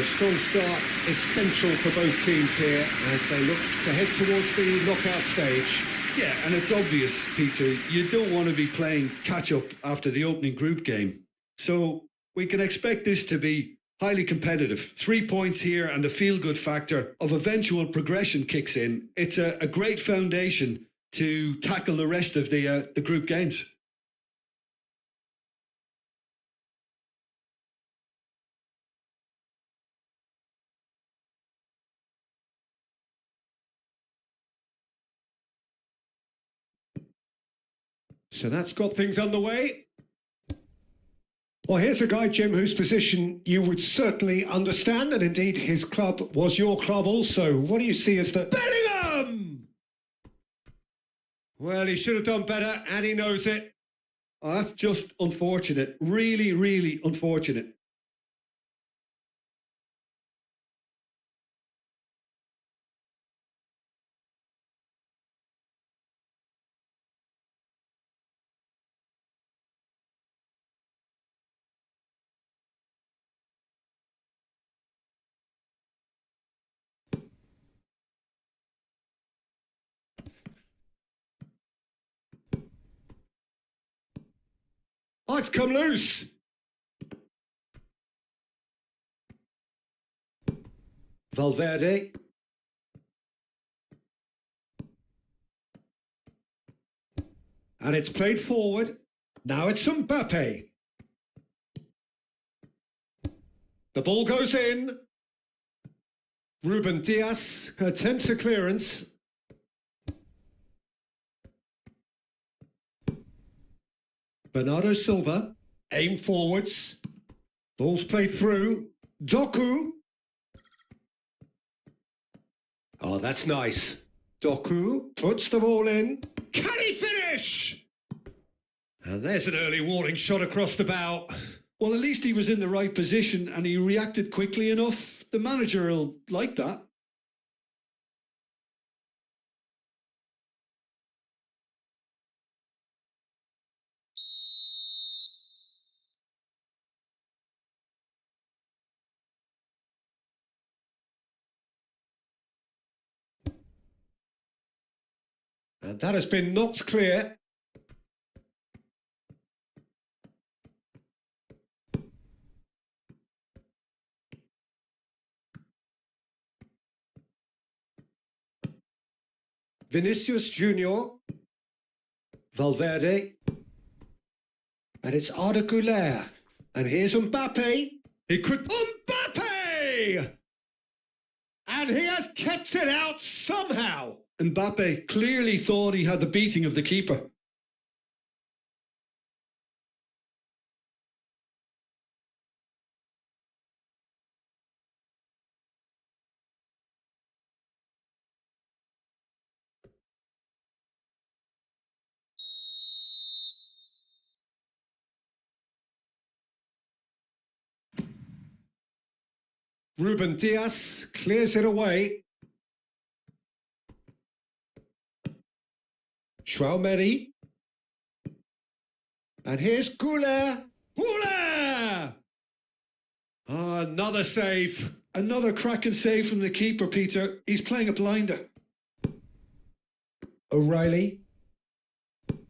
strong start essential for both teams here as they look to head towards the knockout stage. Yeah, and it's obvious, Peter, you don't want to be playing catch-up after the opening group game. So we can expect this to be highly competitive. 3 points here and the feel-good factor of eventual progression kicks in. It's a great foundation to tackle the rest of the group games. So that's got things underway. Well, here's a guy, Jim, whose position you would certainly understand, and indeed his club was your club also. What do you see as the... Bellingham! Well, he should have done better, and he knows it. Oh, that's just unfortunate. Really, really unfortunate. Oh, it's come loose. Valverde. And it's played forward. Now it's Mbappe. The ball goes in. Ruben Dias attempts a clearance. Bernardo Silva, aim forwards. Ball's played through. Doku. Oh, that's nice. Doku puts the ball in. Can he finish? And there's an early warning shot across the bow. Well, at least he was in the right position and he reacted quickly enough. The manager will like that. And that has been knocked clear. Vinicius Junior. Valverde. And it's Arda Güler. And here's Mbappe. He could... Mbappe! And he has kept it out somehow. Mbappe clearly thought he had the beating of the keeper. Ruben Dias clears it away. Tchouaméni. And here's Güler. Güler! Oh, another save. Another cracking save from the keeper, Peter. He's playing a blinder. O'Reilly.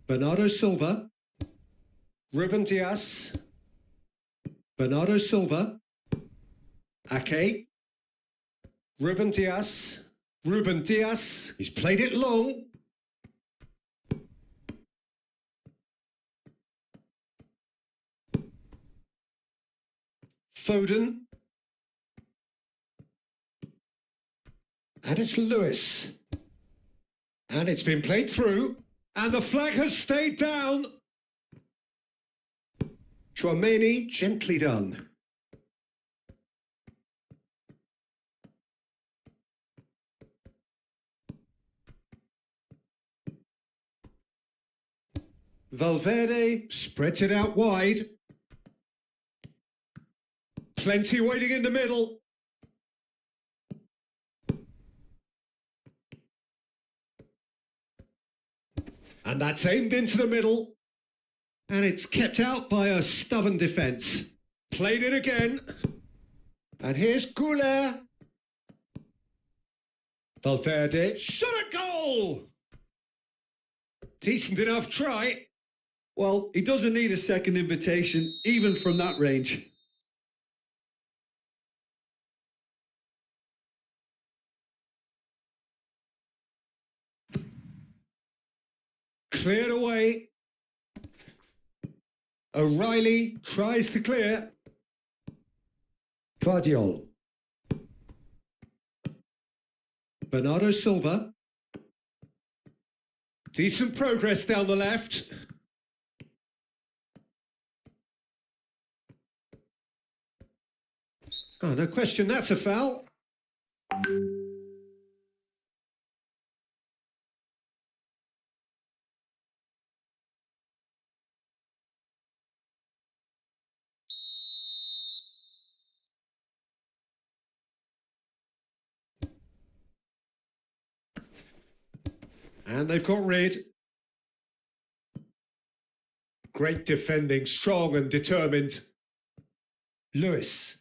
Bernardo Silva. Ruben Dias. Bernardo Silva. Ake. Ruben Dias. Ruben Dias. He's played it long. Foden. And it's Lewis. And it's been played through. And the flag has stayed down. Tchouaméni, gently done. Valverde spreads it out wide. Plenty waiting in the middle. And that's aimed into the middle. And it's kept out by a stubborn defence. Played it again. And here's Goulet. Valverde. Shot a goal! Decent enough try. Well, he doesn't need a second invitation, even from that range. Cleared away. O'Reilly tries to clear. Guardiol. Bernardo Silva. Decent progress down the left. Oh, no question, that's a foul. And they've got rid. Great defending, strong and determined. Lewis.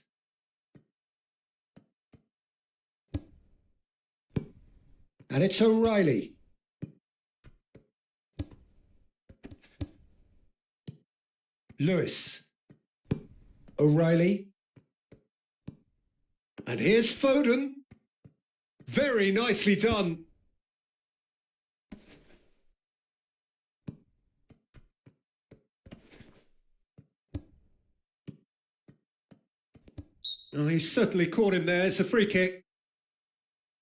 And it's O'Reilly. Lewis. O'Reilly. And here's Foden. Very nicely done. Oh, he certainly caught him there. It's a free kick.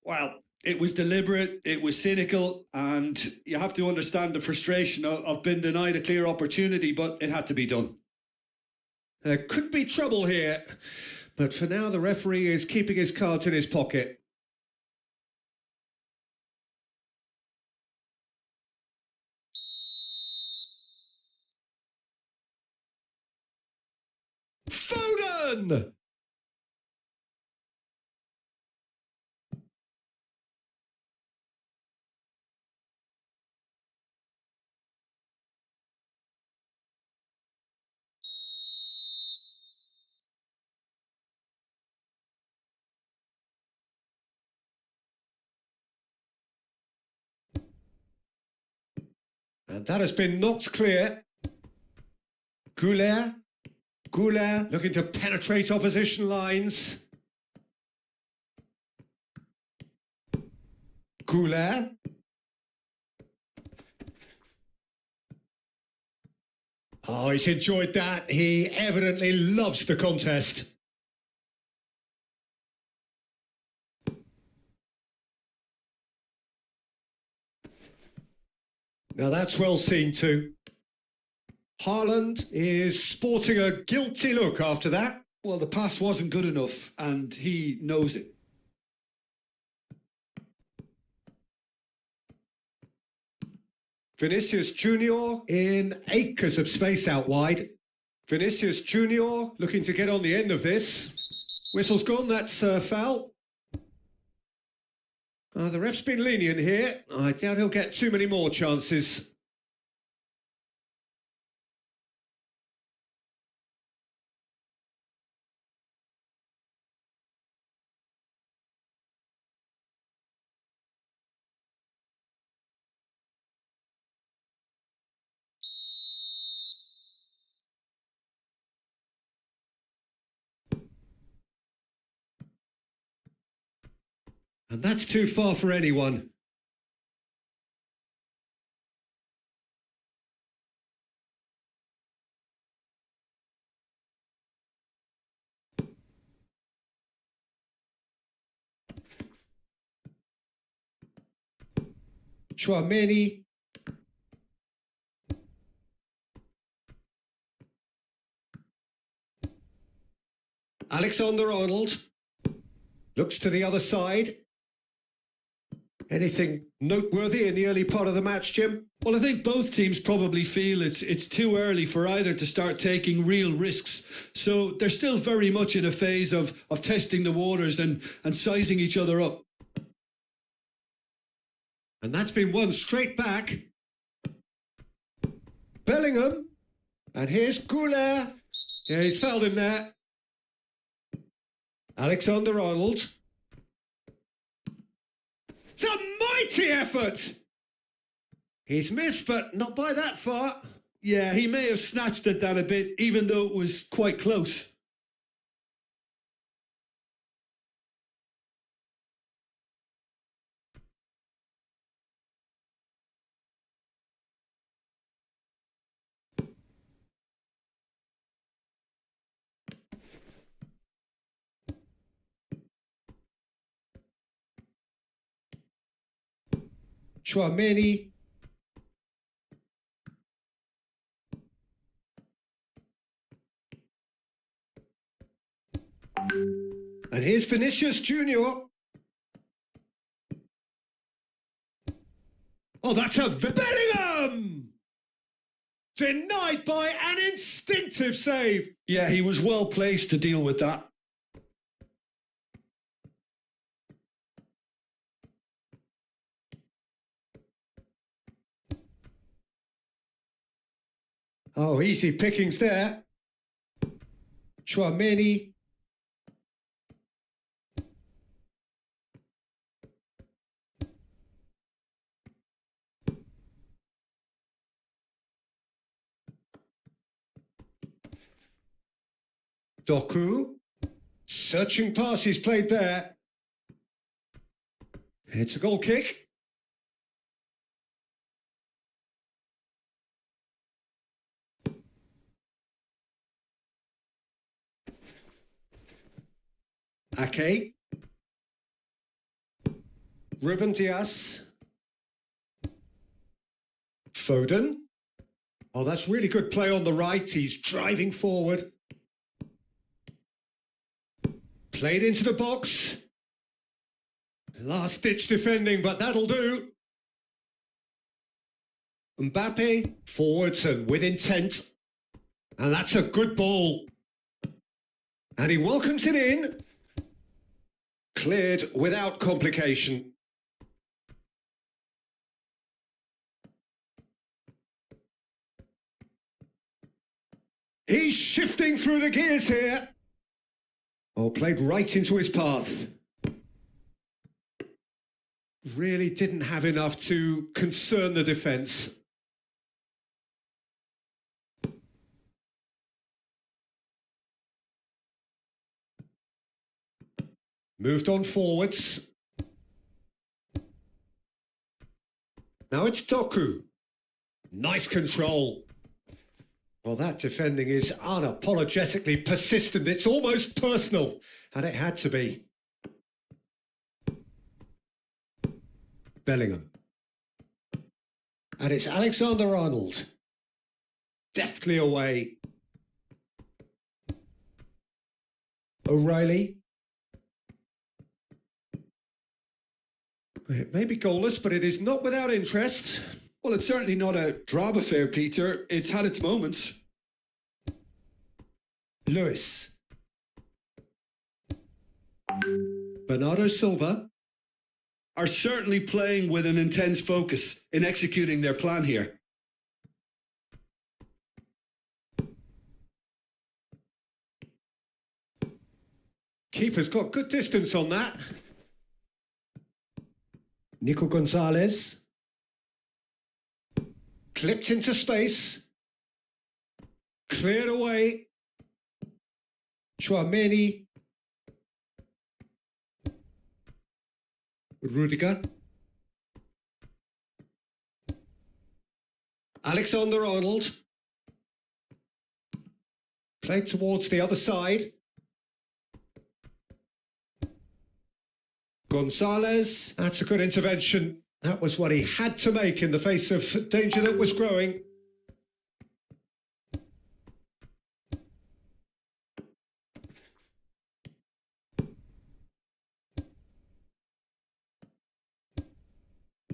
Well, it was deliberate, it was cynical, and you have to understand the frustration of being denied a clear opportunity, but it had to be done. There could be trouble here, but for now the referee is keeping his cards in his pocket. Foden! And that has been knocked clear. Goulet. Goulet looking to penetrate opposition lines. Goulet. Oh, he's enjoyed that. He evidently loves the contest. Now that's well seen too. Haaland is sporting a guilty look after that. Well, the pass wasn't good enough, and he knows it. Vinicius Junior in acres of space out wide. Vinicius Junior looking to get on the end of this. Whistle's gone, that's foul. The ref's been lenient here. I doubt he'll get too many more chances. And that's too far for anyone. Chouameni. Alexander-Arnold looks to the other side. Anything noteworthy in the early part of the match, Jim? Well, I think both teams probably feel it's too early for either to start taking real risks. So they're still very much in a phase of testing the waters and sizing each other up. And that's been won straight back. Bellingham. And here's Goulet. Yeah, he's fouled him there. Alexander-Arnold. It's a mighty effort! He's missed, but not by that far. Yeah, he may have snatched at that a bit, even though it was quite close. Chouameni. And here's Vinicius Junior. Oh, that's a Bellingham! Denied by an instinctive save. Yeah, he was well placed to deal with that. Oh, easy pickings there. Chouameni. Doku. Searching pass he's played there. It's a goal kick. Ake. Ruben Dias. Foden. Oh, that's really good play on the right. He's driving forward. Played into the box. Last-ditch defending, but that'll do. Mbappe, forwards and with intent. And that's a good ball. And he welcomes it in. Cleared without complication. He's shifting through the gears here. Oh, played right into his path. Really didn't have enough to concern the defence. Moved on forwards. Now it's Doku. Nice control. Well, that defending is unapologetically persistent. It's almost personal, and it had to be. Bellingham. And it's Alexander-Arnold. Deftly away. O'Reilly. It may be goalless, but it is not without interest. Well, it's certainly not a drab affair, Peter. It's had its moments. Lewis. Bernardo Silva. Are certainly playing with an intense focus in executing their plan here. Keeper's got good distance on that. Nico Gonzalez. Clipped into space. Cleared away. Chouameni. Rudiger. Alexander-Arnold. Played towards the other side. Gonzalez. That's a good intervention. That was what he had to make in the face of danger that was growing.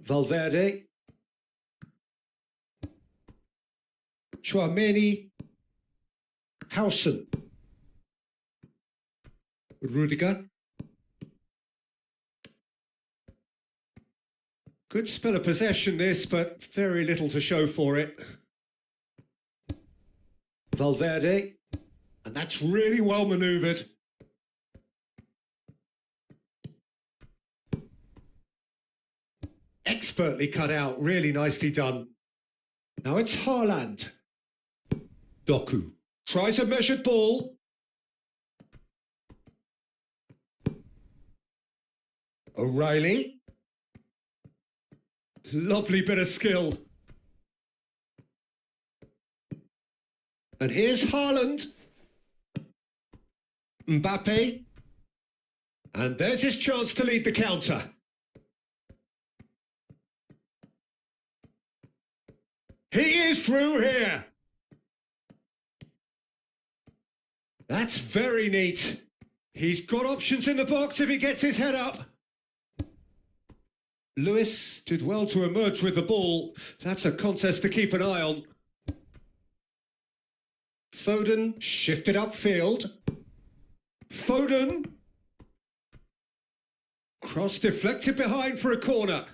Valverde. Chouameni. Hausen. Rudiger. Good spell of possession this, but very little to show for it. Valverde. And that's really well manoeuvred. expertly cut out. Really nicely done. Now it's Haaland. Doku tries a measured ball. O'Reilly. Lovely bit of skill. And here's Haaland. Mbappe. And there's his chance to lead the counter. He is through here. That's very neat. He's got options in the box if he gets his head up. Lewis did well to emerge with the ball. That's a contest to keep an eye on. Foden shifted upfield. Foden. Cross deflected behind for a corner.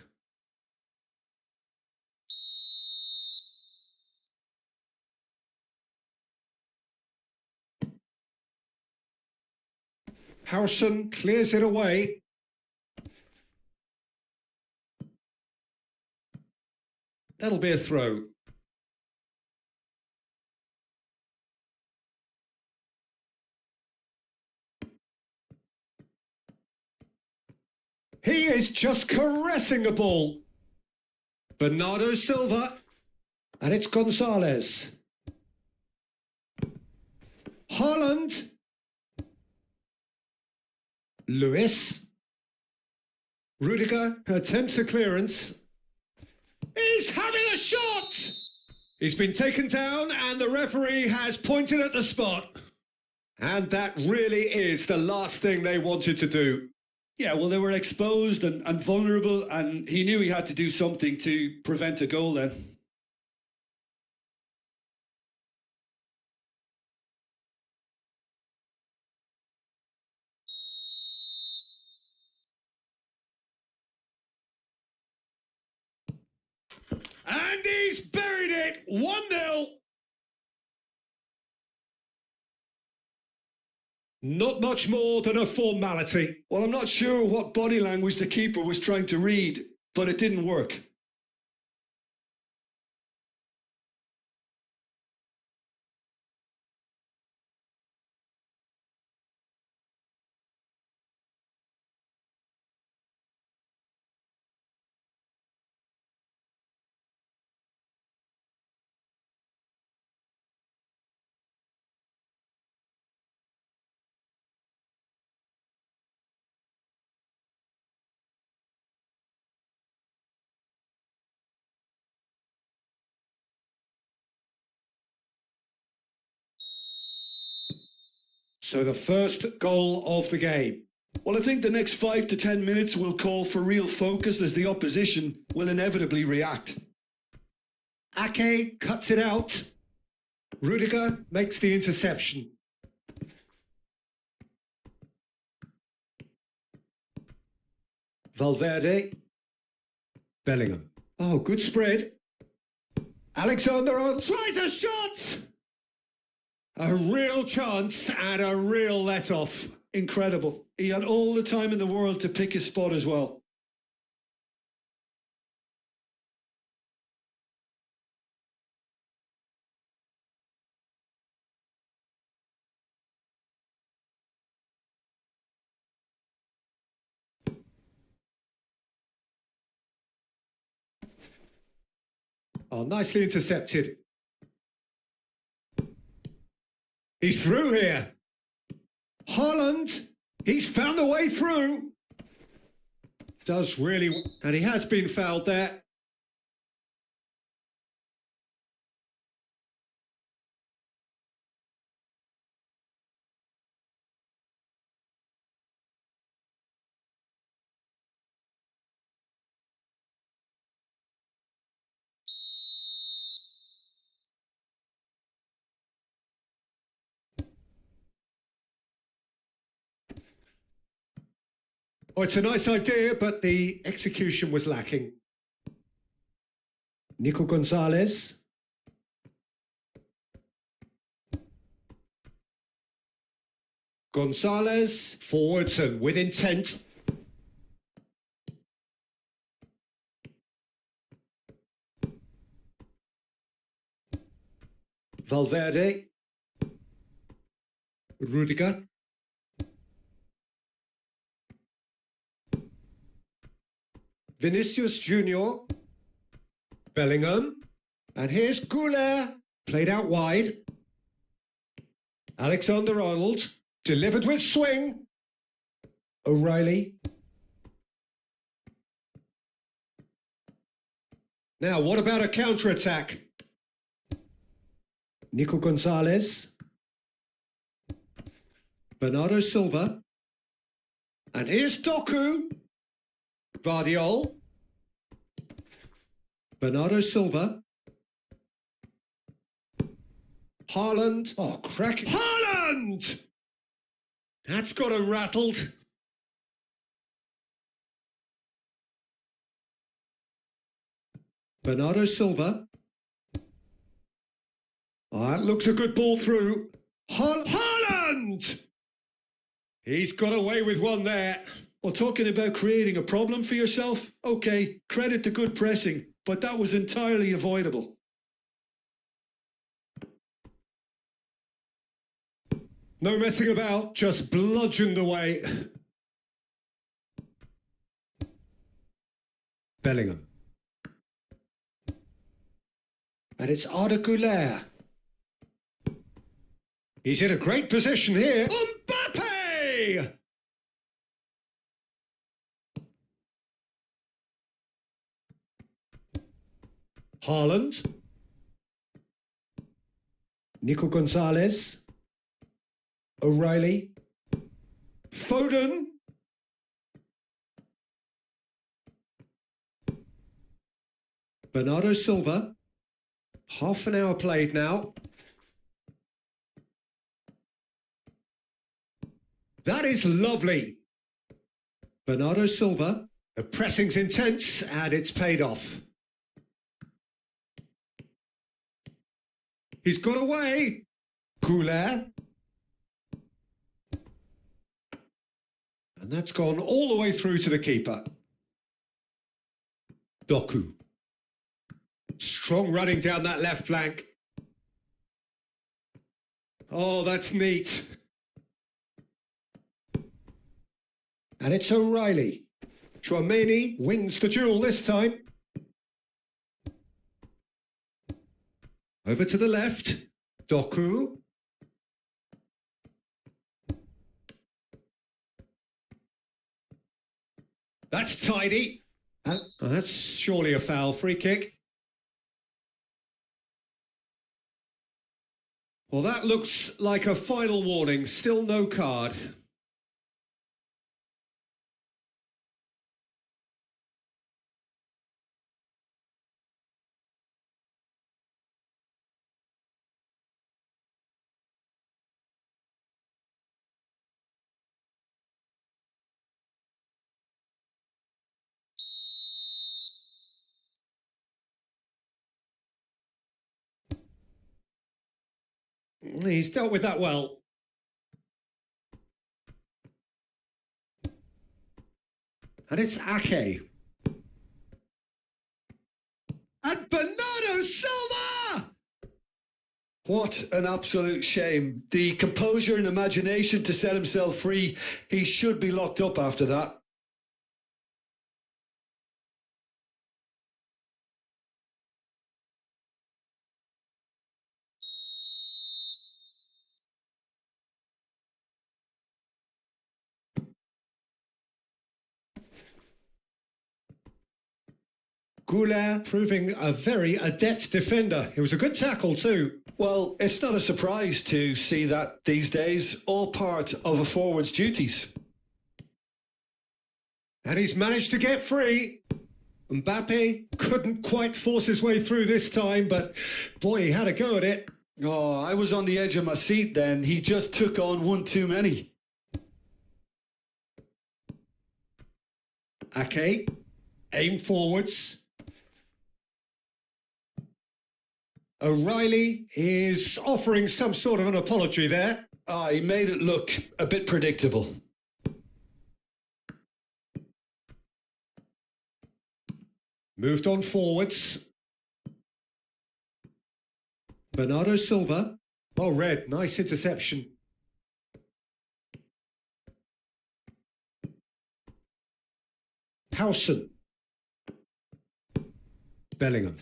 Howson clears it away. That'll be a throw. He is just caressing the ball. Bernardo Silva. And it's Gonzalez. Haaland. Lewis. Rudiger attempts a clearance. He's having a shot! He's been taken down and the referee has pointed at the spot. And that really is the last thing they wanted to do. Yeah, well, they were exposed and vulnerable, and he knew he had to do something to prevent a goal then. And he's buried it! 1-0. Not much more than a formality. Well, I'm not sure what body language the keeper was trying to read, but it didn't work. So the first goal of the game. Well, I think the next 5 to 10 minutes will call for real focus as the opposition will inevitably react. Ake cuts it out. Rudiger makes the interception. Valverde. Bellingham. Oh, good spread. Alexander tries a shot! A real chance and a real let-off. Incredible. He had all the time in the world to pick his spot as well. Oh, nicely intercepted. He's through here. Haaland, he's found a way through. Does really, and he has been fouled there. Oh, it's a nice idea, but the execution was lacking. Nico Gonzalez. Gonzalez, forwards and with intent. Valverde. Rudiger. Vinicius Junior. Bellingham. And here's Goulet. Played out wide. Alexander-Arnold. Delivered with swing. O'Reilly. Now, what about a counter-attack? Nico Gonzalez. Bernardo Silva. And here's Doku. Vardiol. Bernardo Silva. Haaland. Oh, crack. Haaland! That's got him rattled. Bernardo Silva. Oh, that looks a good ball through. Haaland! He's got away with one there. Well, talking about creating a problem for yourself, okay, credit to good pressing, but that was entirely avoidable. No messing about, just bludgeoned away. Bellingham. And it's Arda Güler. He's in a great position here. Mbappe! Haaland. Nico Gonzalez. O'Reilly. Foden. Bernardo Silva. Half an hour played now. That is lovely. Bernardo Silva. The pressing's intense and it's paid off. He's got away. Goulet. And that's gone all the way through to the keeper. Doku. Strong running down that left flank. Oh, that's neat. And it's O'Reilly. Chouameni wins the duel this time. Over to the left. Doku. That's tidy. And that's surely a foul. Free kick. Well, that looks like a final warning. Still no card. He's dealt with that well. And it's Ake. And Bernardo Silva! What an absolute shame. The composure and imagination to set himself free. He should be locked up after that. Goulet proving a very adept defender. It was a good tackle too. Well, it's not a surprise to see that these days, all part of a forward's duties. And he's managed to get free. Mbappe couldn't quite force his way through this time, but boy, he had a go at it. Oh, I was on the edge of my seat then. He just took on one too many. Ake, aim forwards. O'Reilly is offering some sort of an apology there. He made it look a bit predictable. Moved on forwards. Bernardo Silva. Oh, red. Nice interception. Howson. Bellingham.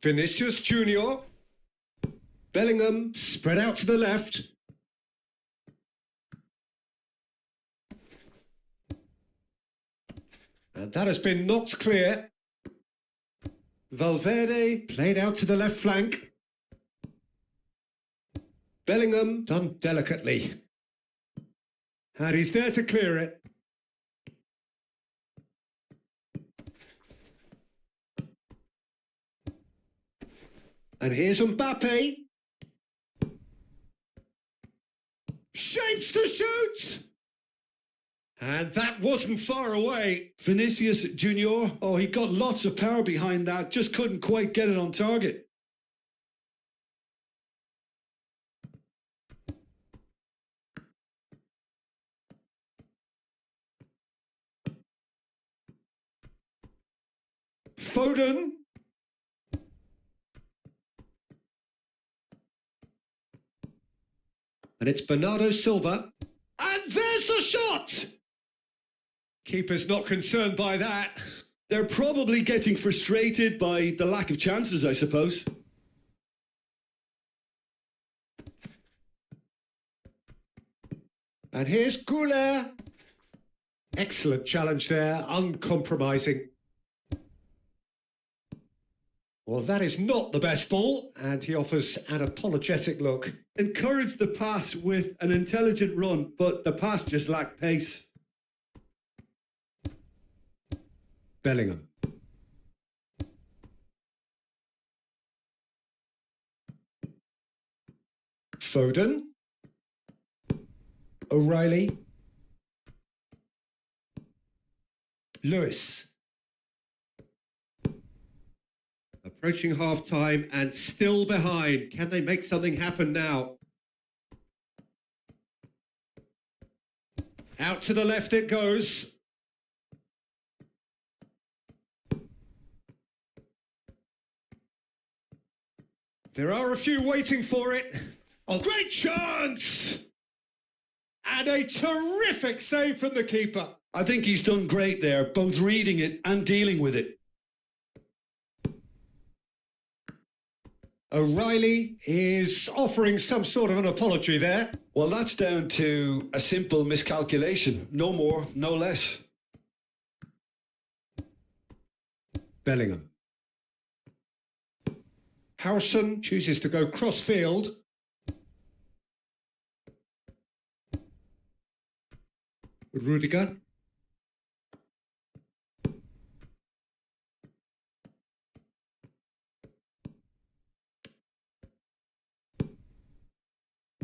Vinicius Junior. Bellingham spread out to the left. And that has been knocked clear. Valverde played out to the left flank. Bellingham done delicately. And he's there to clear it. And here's Mbappe. Shapes to shoot! And that wasn't far away. Vinicius Junior, oh, he got lots of power behind that, just couldn't quite get it on target. Foden. And it's Bernardo Silva. And there's the shot! Keeper's not concerned by that. They're probably getting frustrated by the lack of chances, I suppose. And here's Goulet. Excellent challenge there, uncompromising. Well, that is not the best ball, and he offers an apologetic look. Encouraged the pass with an intelligent run, but the pass just lacked pace. Bellingham. Foden. O'Reilly. Lewis. Approaching half-time and still behind. Can they make something happen now? Out to the left it goes. There are a few waiting for it. Oh, great chance! And a terrific save from the keeper. I think he's done great there, both reading it and dealing with it. O'Reilly is offering some sort of an apology there. Well, that's down to a simple miscalculation. No more, no less. Bellingham. Howson chooses to go cross-field. Rudiger.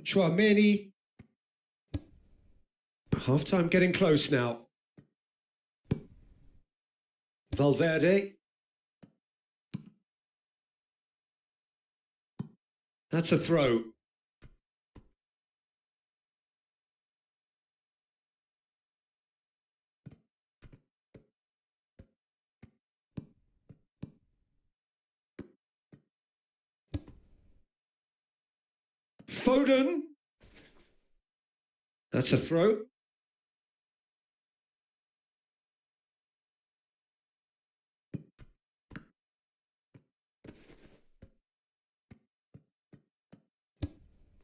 Chouameni. Half-time getting close now. Valverde. That's a throw. Foden. That's a throw.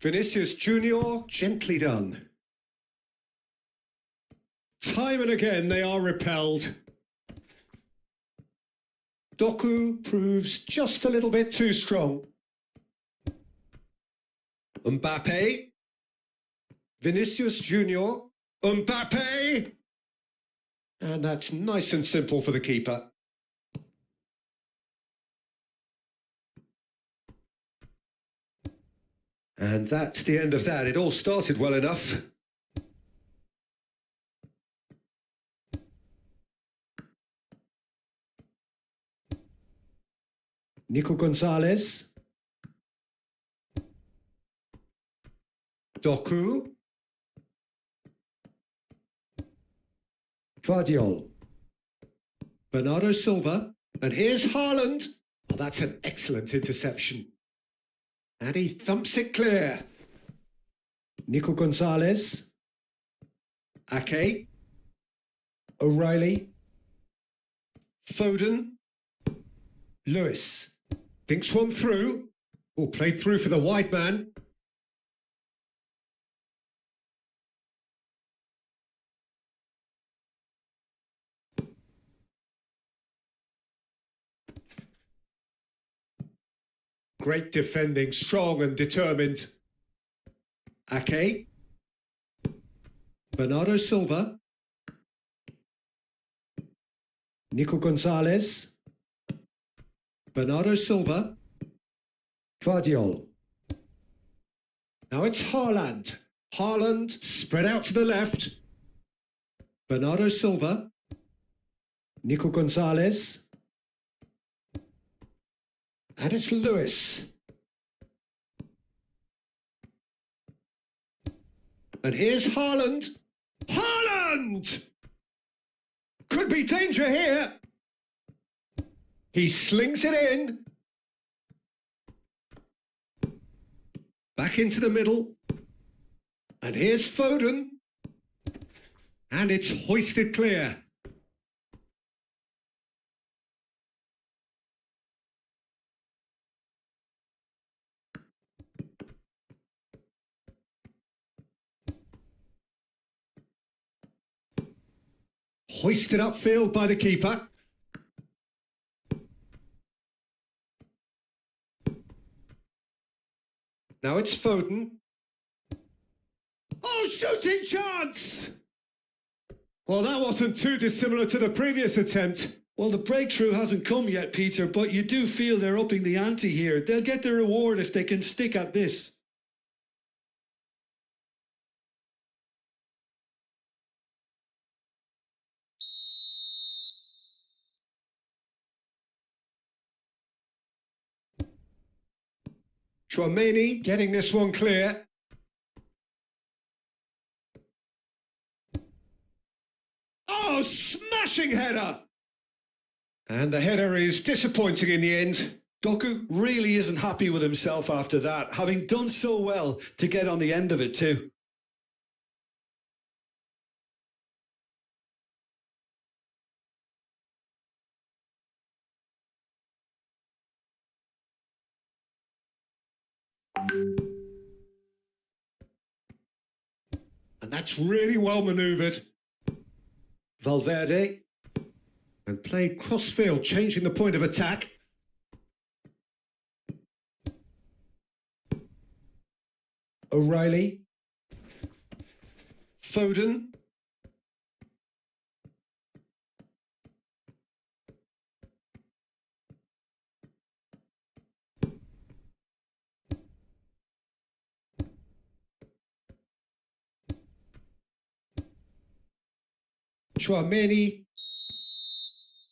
Vinicius Junior, gently done. Time and again they are repelled. Doku proves just a little bit too strong. Mbappe. Vinicius Junior. Mbappe. And that's nice and simple for the keeper. And that's the end of that. It all started well enough. Nico Gonzalez. Doku. Vardiol. Bernardo Silva. And here's Haaland. Oh, that's an excellent interception. And he thumps it clear. Nico Gonzalez. Ake. O'Reilly. Foden. Lewis. Thinks one through. Oh, played through for the wide man. Great defending, strong and determined. Ake. Bernardo Silva. Nico Gonzalez. Bernardo Silva. Vardiol. Now it's Haaland. Haaland spread out to the left. Bernardo Silva. Nico Gonzalez. And it's Lewis. And here's Haaland. Haaland! Could be danger here. He slings it in. Back into the middle. And here's Foden. And it's hoisted clear. Hoisted upfield by the keeper. Now it's Foden. Oh, shooting chance! Well, that wasn't too dissimilar to the previous attempt. Well, the breakthrough hasn't come yet, Peter, but you do feel they're upping the ante here. They'll get the reward if they can stick at this. Chouameni getting this one clear. Oh, smashing header! And the header is disappointing in the end. Doku really isn't happy with himself after that, having done so well to get on the end of it too. And that's really well manoeuvred. Valverde. And played crossfield, changing the point of attack. O'Reilly. Foden. Chouameni.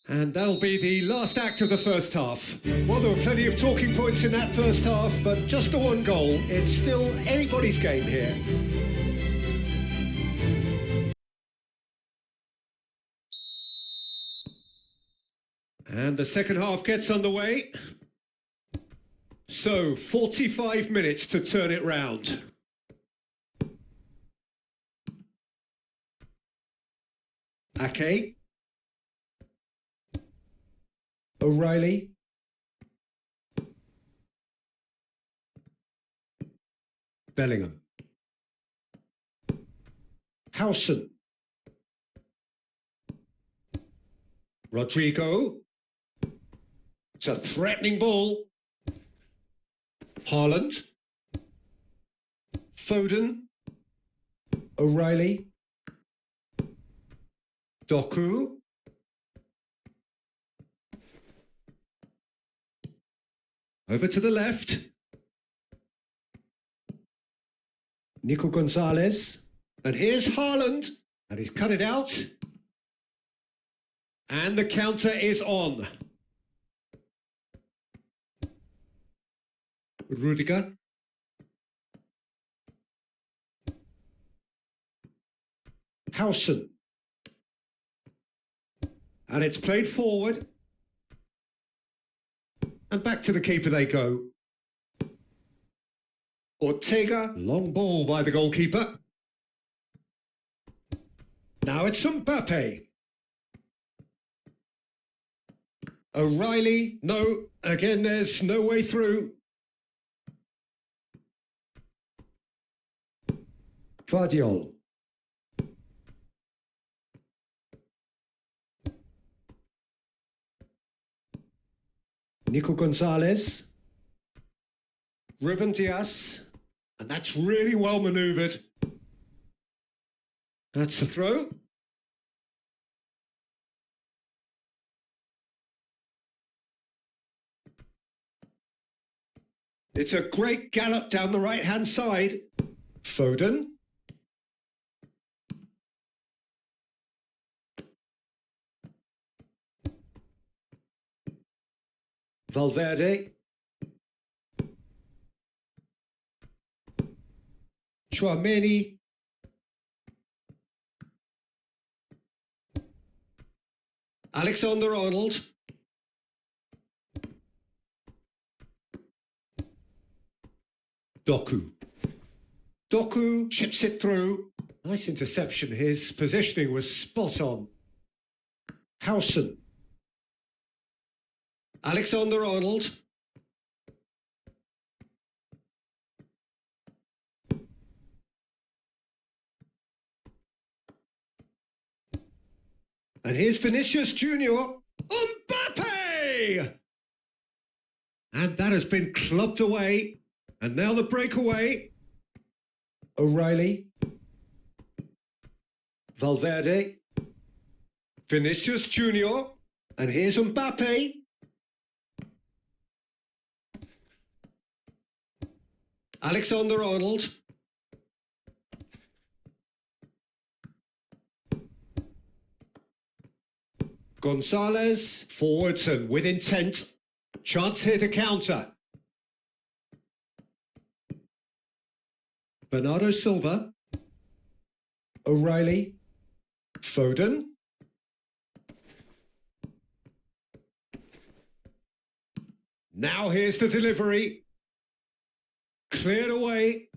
And that'll be the last act of the first half. Well, there were plenty of talking points in that first half, but just the one goal. It's still anybody's game here. And the second half gets underway. So, 45 minutes to turn it round. Ake. O'Reilly. Bellingham. Howson. Rodrigo. It's a threatening ball. Haaland. Foden. O'Reilly. Doku. Over to the left. Nico Gonzalez. And here's Haaland. And he's cut it out. And the counter is on. Rudiger. Howson. And it's played forward. And back to the keeper they go. Ortega, long ball by the goalkeeper. Now it's Mbappe. O'Reilly, no, again there's no way through. Vardiol. Nico Gonzalez. Ruben Diaz. And that's really well manoeuvred. That's the throw. It's a great gallop down the right-hand side. Foden. Valverde. Chouameni. Alexander-Arnold. Doku. Doku chips it through. Nice interception. His positioning was spot on. Howson. Alexander-Arnold. And here's Vinicius Junior. Mbappe! And that has been clubbed away. And now the breakaway. O'Reilly. Valverde. Vinicius Junior. And here's Mbappe. Alexander-Arnold. Gonzalez. Forwards and with intent. Chance here to counter. Bernardo Silva. O'Reilly. Foden. Now here's the delivery. Cleared away.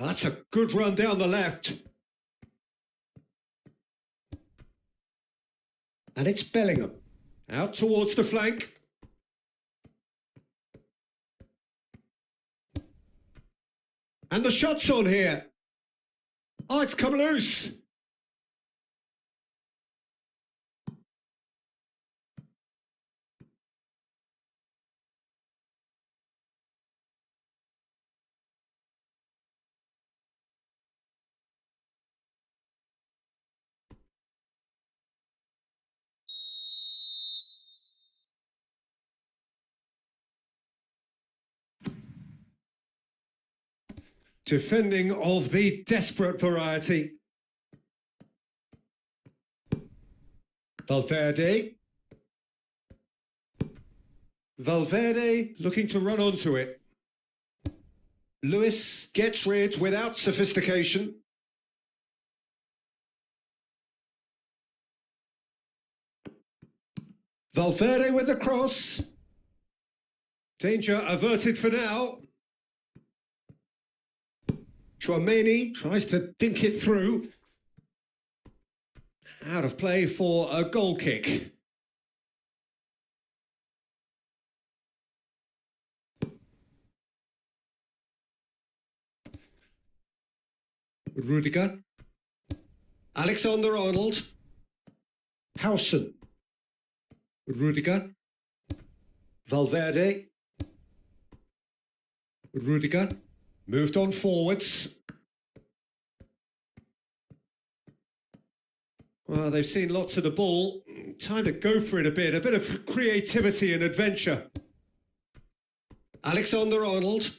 That's a good run down the left. And it's Bellingham. Out towards the flank. And the shot's on here. Oh, it's come loose. Defending of the desperate variety. Valverde. Valverde looking to run onto it. Lewis gets rid without sophistication. Valverde with the cross. Danger averted for now. Chouameni tries to dink it through. Out of play for a goal kick. Rudiger. Alexander-Arnold. Howson. Rudiger. Valverde. Rudiger. Moved on forwards. Well, they've seen lots of the ball. Time to go for it a bit of creativity and adventure. Alexander-Arnold.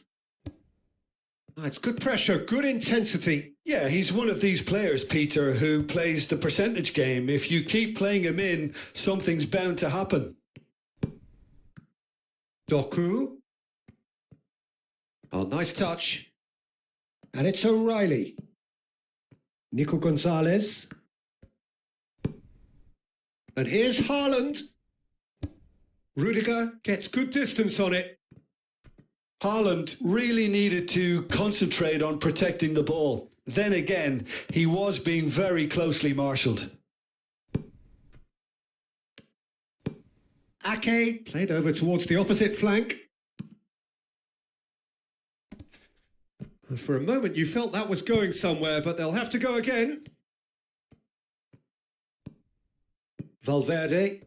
It's good pressure, good intensity. Yeah, he's one of these players, Peter, who plays the percentage game. If you keep playing him in, something's bound to happen. Doku. Oh, nice touch. And it's O'Reilly. Nico Gonzalez. And here's Haaland. Rudiger gets good distance on it. Haaland really needed to concentrate on protecting the ball. Then again, he was being very closely marshalled. Ake played over towards the opposite flank. For a moment you felt that was going somewhere, but they'll have to go again. Valverde.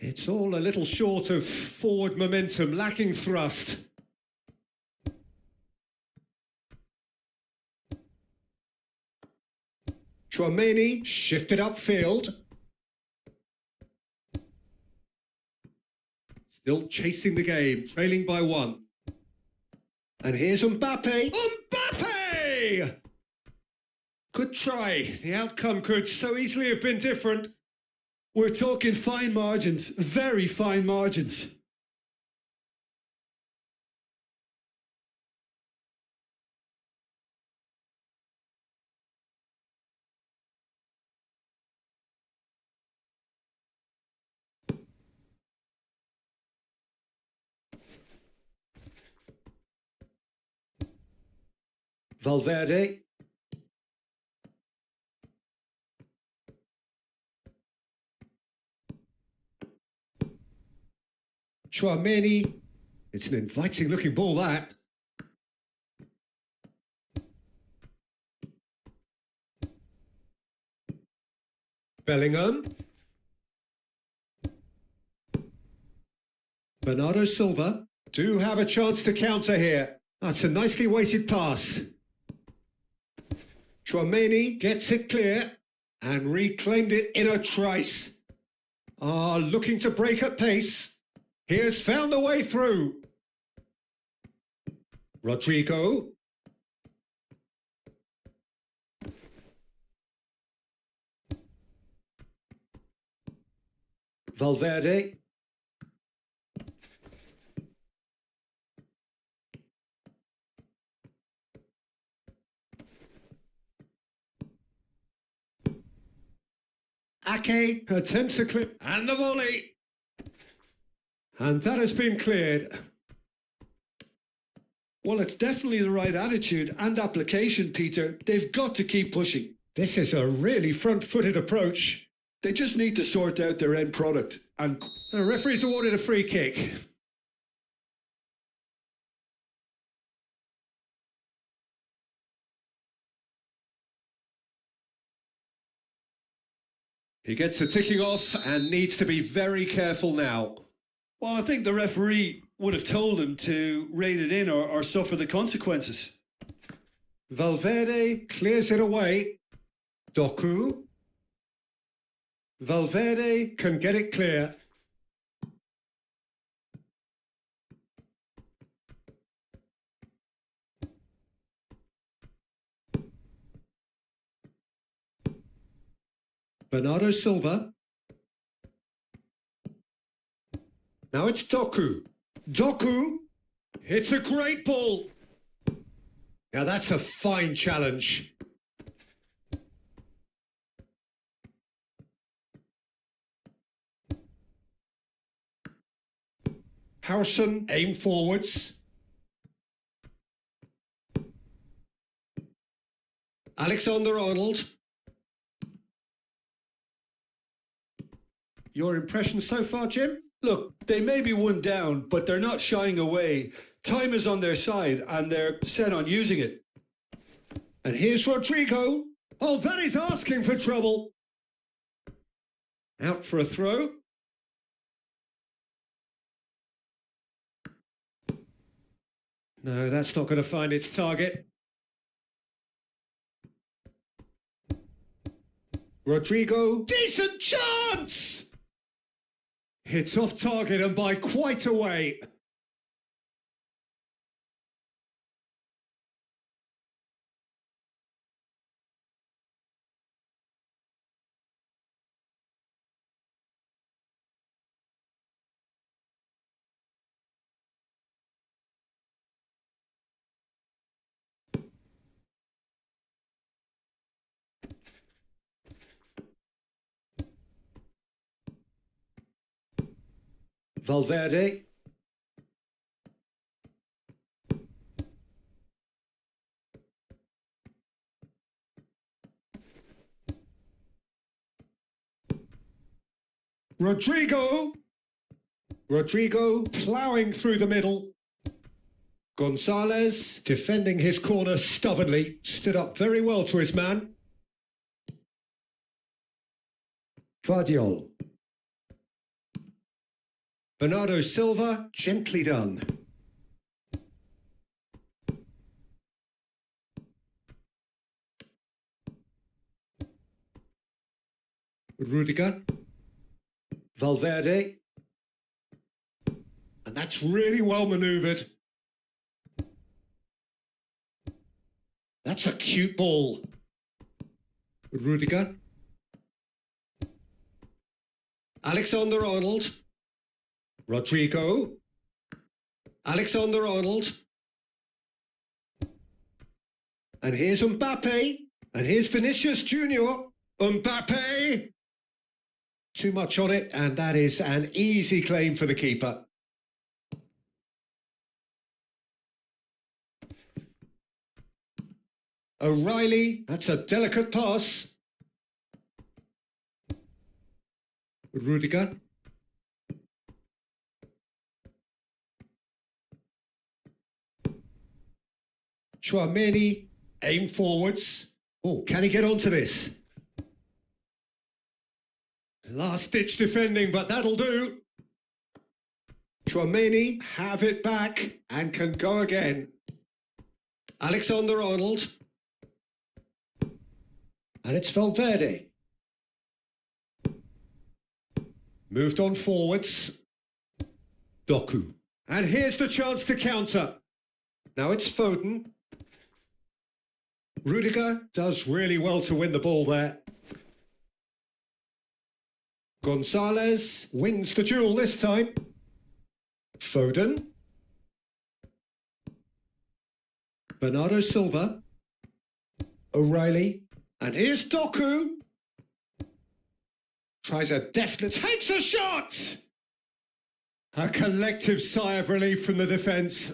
It's all a little short of forward momentum, lacking thrust. Tchouaméni shifted upfield. Still chasing the game, trailing by 1. And here's Mbappe. Mbappe! Good try. The outcome could so easily have been different. We're talking fine margins, very fine margins. Valverde. Tchouaméni. It's an inviting looking ball, that. Bellingham. Bernardo Silva do have a chance to counter here. That's a nicely weighted pass. Tchouaméni gets it clear and reclaimed it in a trice. Looking to break at pace. He has found the way through. Rodrigo. Valverde. Ake attempts a clip and the volley. And that has been cleared. Well, it's definitely the right attitude and application, Peter. They've got to keep pushing. This is a really front-footed approach. They just need to sort out their end product. And the referee's awarded a free kick. He gets a ticking off and needs to be very careful now. Well, I think the referee would have told him to rein it in or suffer the consequences. Valverde clears it away. Doku. Valverde can get it clear. Bernardo Silva. Now it's Doku. Doku! It's a great ball. Now that's a fine challenge. Harrison aim forwards. Alexander-Arnold. Your impression so far, Jim? Look, they may be 1 down, but they're not shying away. Time is on their side, and they're set on using it. And here's Rodrigo. Oh, that is asking for trouble. Out for a throw. No, that's not going to find its target. Rodrigo. Decent chance! It's off target and by quite a way. Valverde. Rodrigo. Rodrigo ploughing through the middle. Gonzalez defending his corner stubbornly. Stood up very well to his man. Vardiol. Bernardo Silva, gently done. Rudiger. Valverde. And that's really well manoeuvred. That's a cute ball. Rudiger. Alexander-Arnold. Rodrigo. Alexander-Arnold. And here's Mbappe. And here's Vinicius Junior. Mbappe. Too much on it, and that is an easy claim for the keeper. O'Reilly, that's a delicate pass. Rudiger. Tchouaméni, aim forwards. Oh, can he get onto this? Last-ditch defending, but that'll do. Tchouaméni have it back and can go again. Alexander-Arnold. And it's Valverde. Moved on forwards. Doku. And here's the chance to counter. Now it's Foden. Rudiger does really well to win the ball there. Gonzalez wins the duel this time. Foden. Bernardo Silva. O'Reilly. And here's Doku. Tries a definite... Takes a shot! A collective sigh of relief from the defence.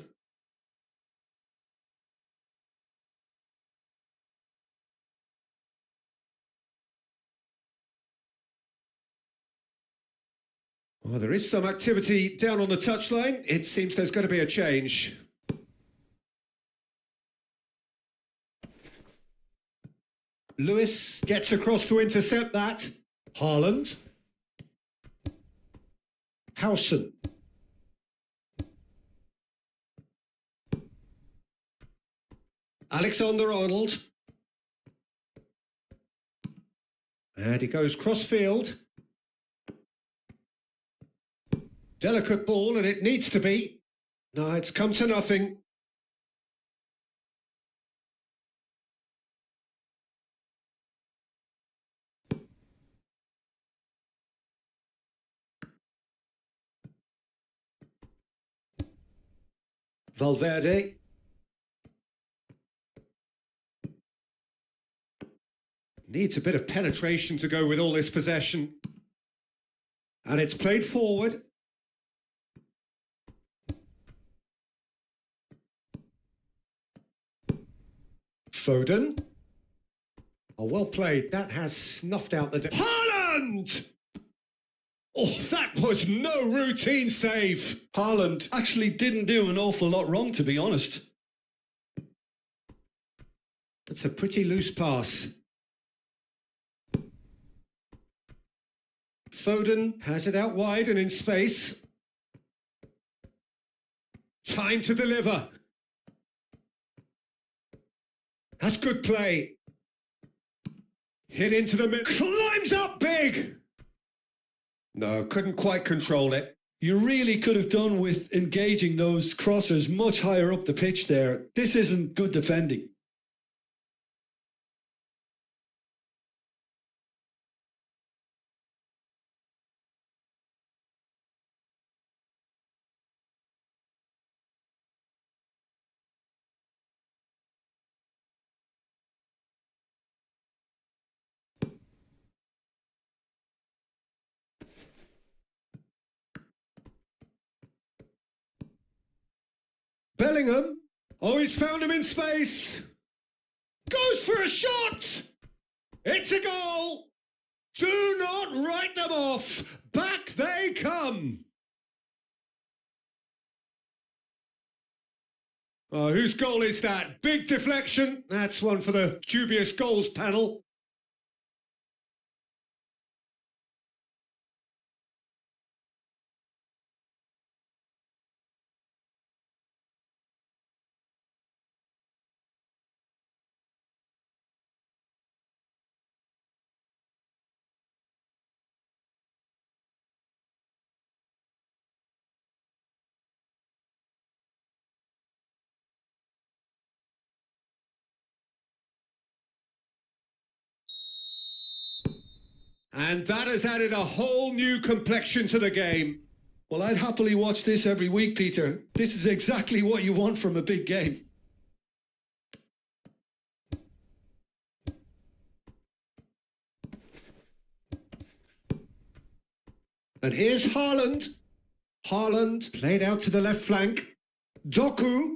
Well, there is some activity down on the touchline. It seems there's going to be a change. Lewis gets across to intercept that. Haaland. Howson. Alexander-Arnold. And he goes cross-field. Delicate ball, and it needs to be. No, it's come to nothing. Valverde. Needs a bit of penetration to go with all this possession. And it's played forward. Foden. Oh, well played. That has snuffed out the... Haaland! Oh, that was no routine save. Haaland actually didn't do an awful lot wrong, to be honest. That's a pretty loose pass. Foden has it out wide and in space. Time to deliver. That's good play. Hit into the middle. Climbs up big. No, couldn't quite control it. You really could have done with engaging those crossers much higher up the pitch there. This isn't good defending. Bellingham. Oh, he's found him in space. Goes for a shot. It's a goal. Do not write them off. Back they come. Oh, whose goal is that? Big deflection. That's one for the dubious goals panel. And that has added a whole new complexion to the game. Well, I'd happily watch this every week, Peter. This is exactly what you want from a big game. And here's Haaland. Haaland played out to the left flank. Doku.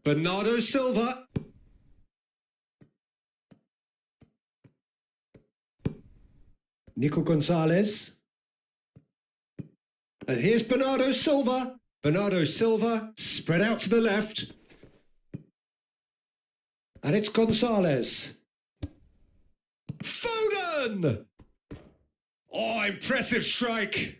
Bernardo Silva. Nico Gonzalez. And here's Bernardo Silva. Bernardo Silva spread out to the left. And it's Gonzalez. Foden! Oh, impressive strike.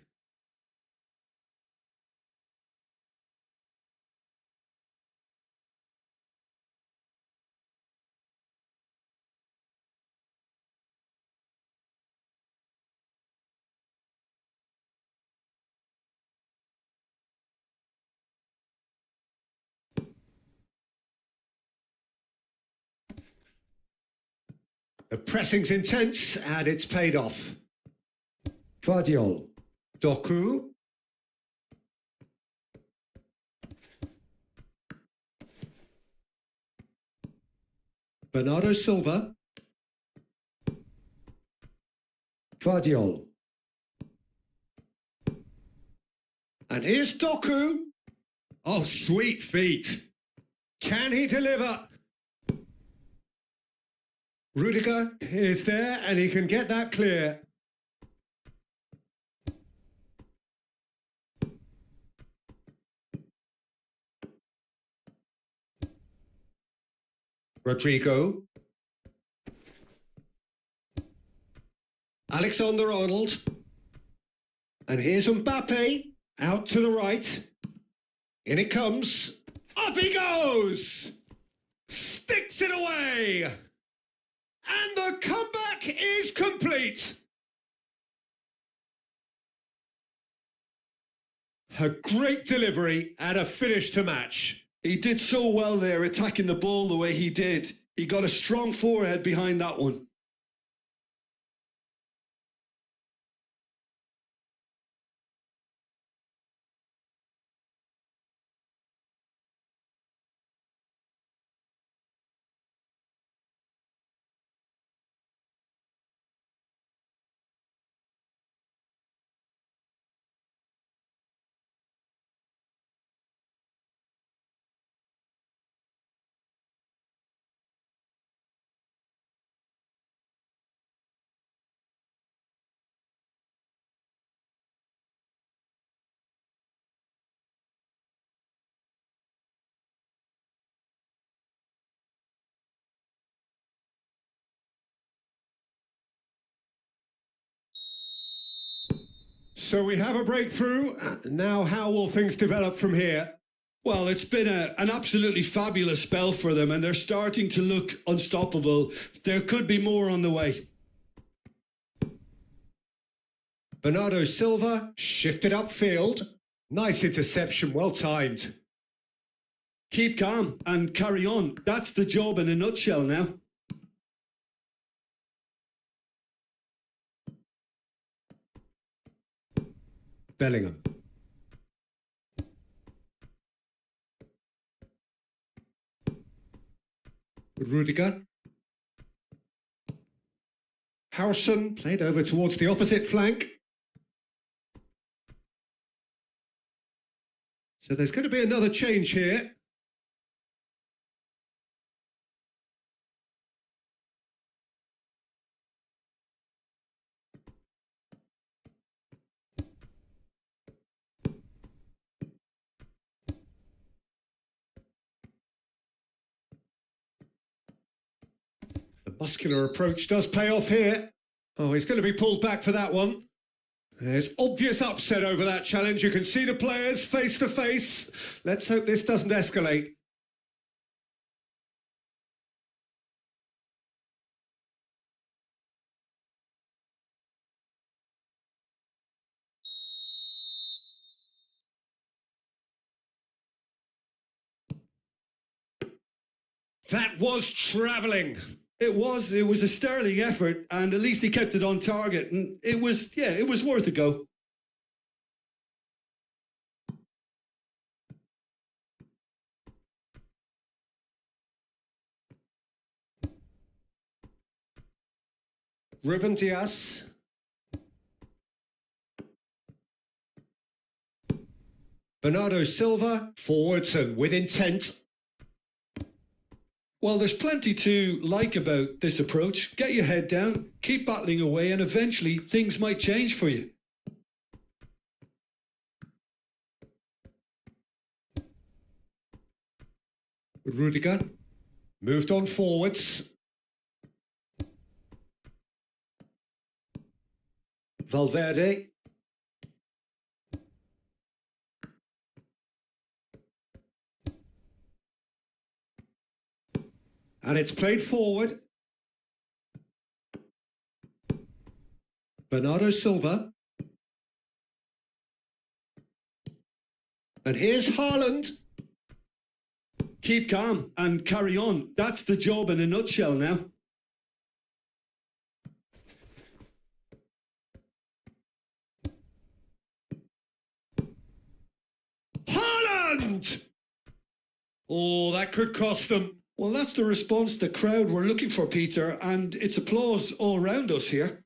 The pressing's intense and it's paid off. Vardiol. Doku. Bernardo Silva. Vardiol. And here's Doku. Oh, sweet feet. Can he deliver? Rudiger is there and he can get that clear. Rodrigo. Alexander-Arnold. And here's Mbappe out to the right. In it comes. Up he goes! Sticks it away! And the comeback is complete. A great delivery and a finish to match. He did so well there, attacking the ball the way he did. He got a strong forehead behind that one. So we have a breakthrough. Now how will things develop from here? Well, it's been an absolutely fabulous spell for them, and they're starting to look unstoppable. There could be more on the way. Bernardo Silva shifted upfield. Nice interception, well timed. Keep calm and carry on. That's the job in a nutshell now. Bellingham. Rudiger. Harrison played over towards the opposite flank. So there's going to be another change here. The muscular approach does pay off here. Oh, he's going to be pulled back for that one. There's obvious upset over that challenge. You can see the players face to face. Let's hope this doesn't escalate. That was travelling. It was a sterling effort, and at least he kept it on target, and it was worth a go. Ruben Dias. Bernardo Silva, forwards and with intent. Well, there's plenty to like about this approach. Get your head down, keep battling away, and eventually things might change for you. Rudiger moved on forwards. Valverde. And it's played forward. Bernardo Silva. And here's Haaland. Keep calm and carry on. That's the job in a nutshell now. Haaland! Oh, that could cost them. Well, that's the response the crowd were looking for, Peter, and it's applause all around us here.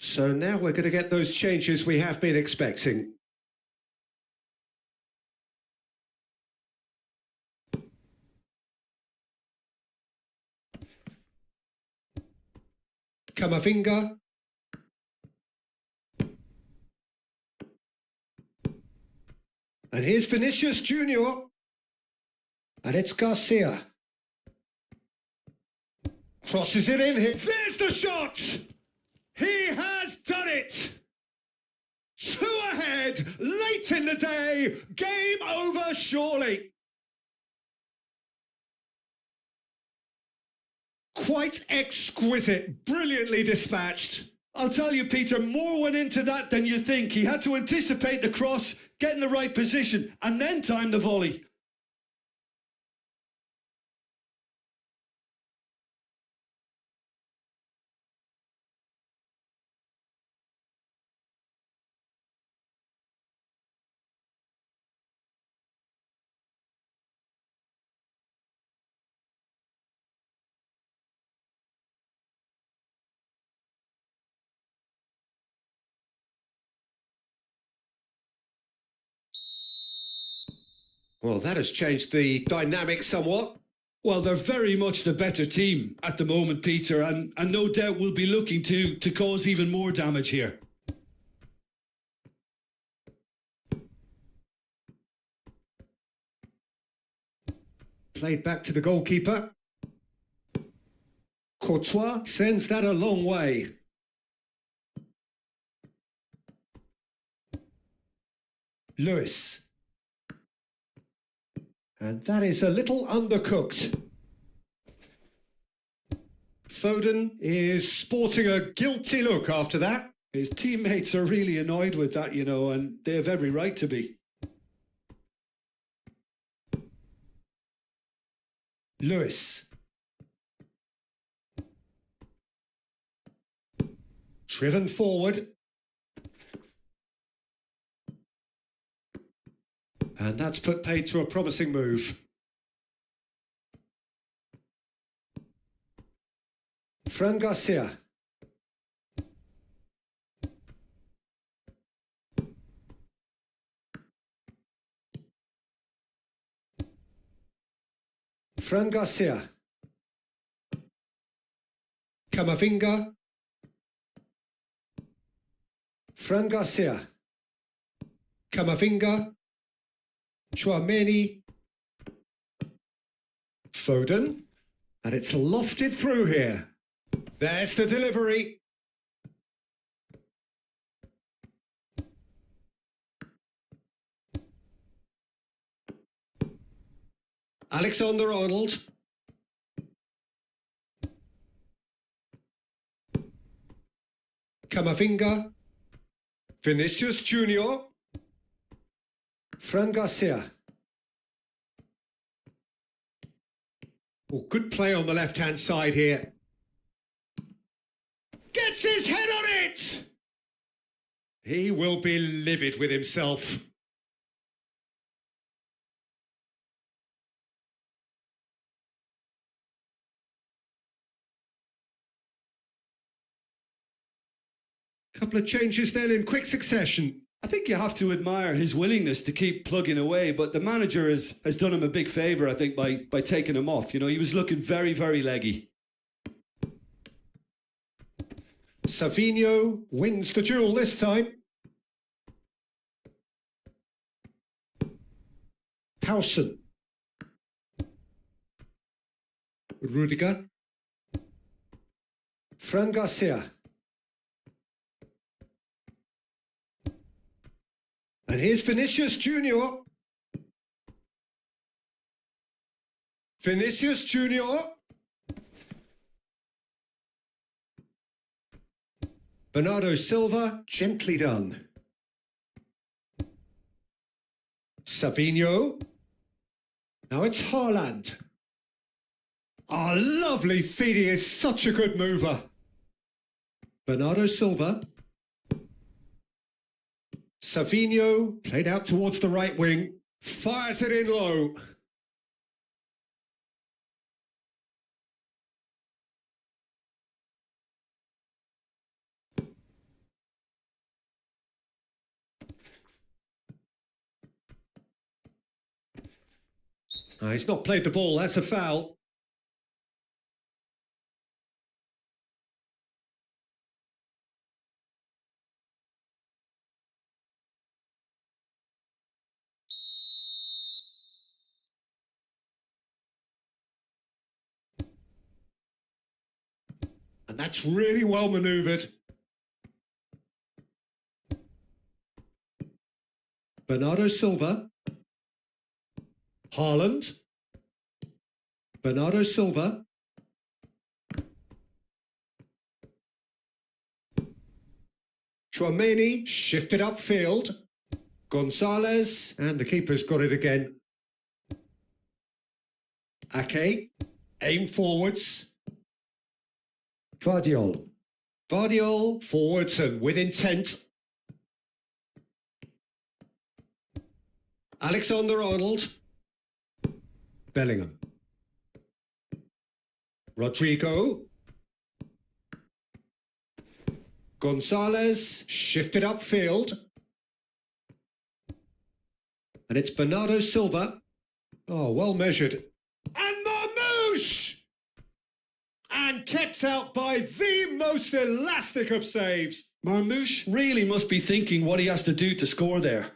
So now we're going to get those changes we have been expecting. Camavinga. And here's Vinicius Junior. And it's Garcia. Crosses it in here. There's the shot! He has done it! 2 ahead, late in the day, game over surely. Quite exquisite, brilliantly dispatched. I'll tell you, Peter, more went into that than you think. He had to anticipate the cross, get in the right position, and then time the volley. Well, that has changed the dynamic somewhat. Well, they're very much the better team at the moment, Peter, and no doubt will be looking to cause even more damage here. Played back to the goalkeeper. Courtois sends that a long way. Lewis. And that is a little undercooked. Foden is sporting a guilty look after that. His teammates are really annoyed with that, you know, and they have every right to be. Lewis. Driven forward. And that's put paid to a promising move. Fran Garcia. Fran Garcia. Camavinga. Fran Garcia. Camavinga. Chouameni. Foden. And it's lofted through here. There's the delivery. Alexander-Arnold. Camavinga. Vinicius Junior. Fran Garcia. Oh, good play on the left-hand side here. Gets his head on it! He will be livid with himself. Couple of changes then in quick succession. I think you have to admire his willingness to keep plugging away, but the manager has done him a big favour, I think, by taking him off. You know, he was looking very, very leggy. Savinho wins the duel this time. Howson. Rudiger. Fran Garcia. And here's Vinicius Junior. Vinicius Junior. Bernardo Silva, gently done. Savinho. Now it's Haaland. Ah, lovely feed. He is such a good mover. Bernardo Silva. Savinho, played out towards the right wing, fires it in low. He's not played the ball, that's a foul. And that's really well manoeuvred. Bernardo Silva. Haaland. Bernardo Silva. Chouameni shifted upfield. Gonzalez, and the keeper's got it again. Ake, aim forwards. Vardiol. Vardiol, forwards and with intent. Alexander-Arnold. Bellingham. Rodrigo. Gonzalez, shifted upfield. And it's Bernardo Silva. Oh, well measured. And Marmoush! And kept out by the most elastic of saves. Marmoush really must be thinking what he has to do to score there.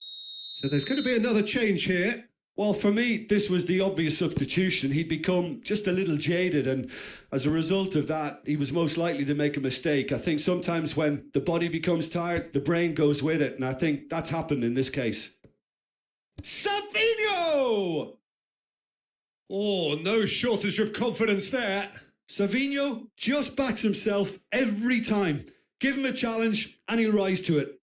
So there's going to be another change here. Well, for me, this was the obvious substitution. He'd become just a little jaded, and as a result of that, he was most likely to make a mistake. I think sometimes when the body becomes tired, the brain goes with it, and I think that's happened in this case. Savinho! Oh, no shortage of confidence there. Savinho just backs himself every time. Give him a challenge, and he'll rise to it.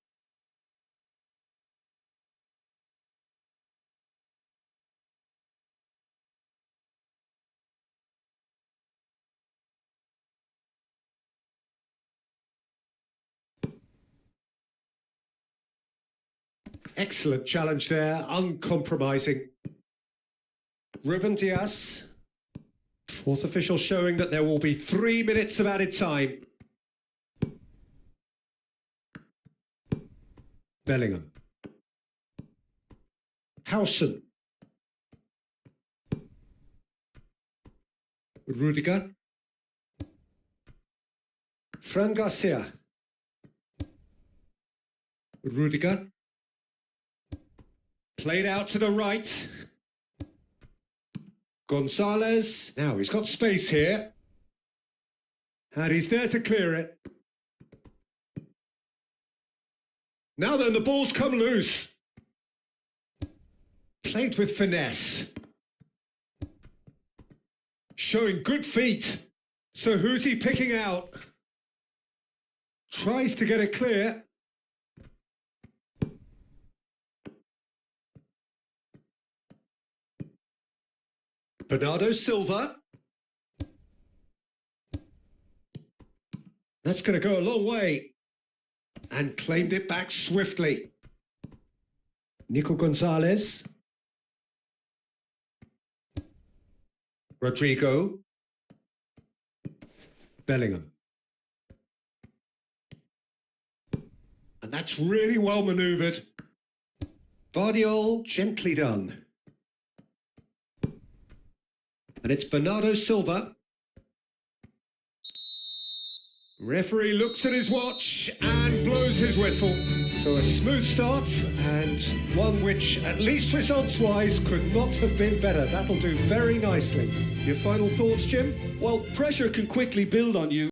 Excellent challenge there, uncompromising. Ruben Diaz. Fourth official showing that there will be 3 minutes of added time. Bellingham. Howson. Rudiger. Fran Garcia. Rudiger. Played out to the right. Gonzalez. Now he's got space here. And he's there to clear it. Now then, the ball's come loose. Played with finesse. Showing good feet. So who's he picking out? Tries to get it clear. Bernardo Silva. That's going to go a long way. And claimed it back swiftly. Nico Gonzalez. Rodrigo. Bellingham. And that's really well manoeuvred. Vardiol, gently done. And it's Bernardo Silva. Referee looks at his watch and blows his whistle. So a smooth start and one which, at least results-wise, could not have been better. That'll do very nicely. Your final thoughts, Jim? Well, pressure can quickly build on you.